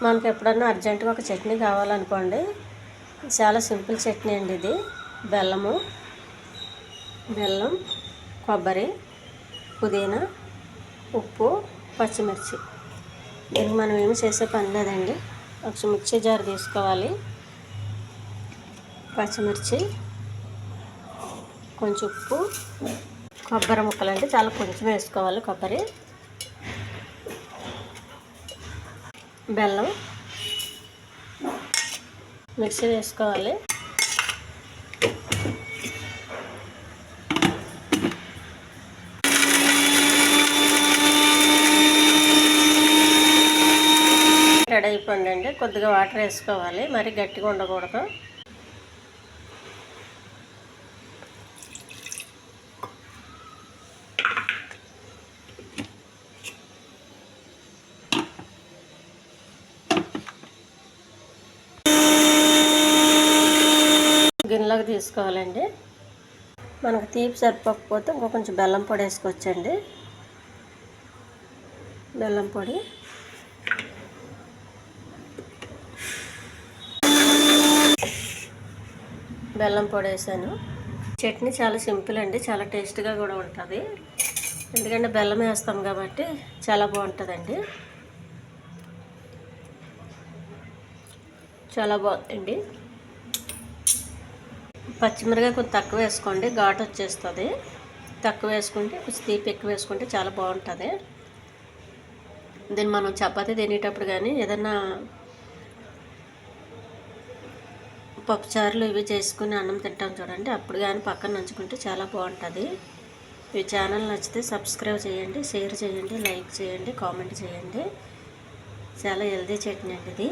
మనకు ఎప్పుడన్నా అర్జెంటుగా ఒక చట్నీ కావాలనుకోండి, చాలా సింపుల్ చట్నీ అండి ఇది. బెల్లం, కొబ్బరి, పుదీనా, ఉప్పు, పచ్చిమిర్చి. దీనికి మనం ఏమి చేసే పని లేదండి. ఒక మిక్సీ జార్ తీసుకోవాలి. పచ్చిమిర్చి, కొంచెం ఉప్పు, కొబ్బరి ముక్కలండి చాలా కొంచెం వేసుకోవాలి. కొబ్బరి, బెల్లం మిక్సీ వేసుకోవాలి. రెడీ అయిపోయిందండి. కొద్దిగా వాటర్ వేసుకోవాలి, మరి గట్టిగా ఉండకూడదు. గిన్నెలోకి తీసుకోవాలండి. మనకు తీపి సరిపోకపోతే ఇంకో కొంచెం బెల్లం పొడి వేసుకోవచ్చండి. బెల్లం పొడి, వేసాను. చట్నీ చాలా సింపుల్ అండి, చాలా టేస్ట్గా కూడా ఉంటుంది. ఎందుకంటే బెల్లం వేస్తాం కాబట్టి చాలా బాగుంటుందండి. చాలా బాగుందండి. పచ్చిమిరకాయ కొంచెం తక్కువ వేసుకోండి, ఘాటు వచ్చేస్తుంది. తక్కువ వేసుకుంటే కొంచెం తీపి ఎక్కువ వేసుకుంటే చాలా బాగుంటుంది. దీన్ని మనం చపాతీ తినేటప్పుడు కానీ ఏదన్నా పప్పుచారులు ఇవి చేసుకుని అన్నం తింటాం చూడండి, అప్పుడు కానీ పక్కన నంచుకుంటే చాలా బాగుంటుంది. ఈ ఛానల్ నచ్చితే సబ్స్క్రైబ్ చేయండి, షేర్ చేయండి, లైక్ చేయండి, కామెంట్ చేయండి. చాలా హెల్తీ చట్నీ అండి ఇది.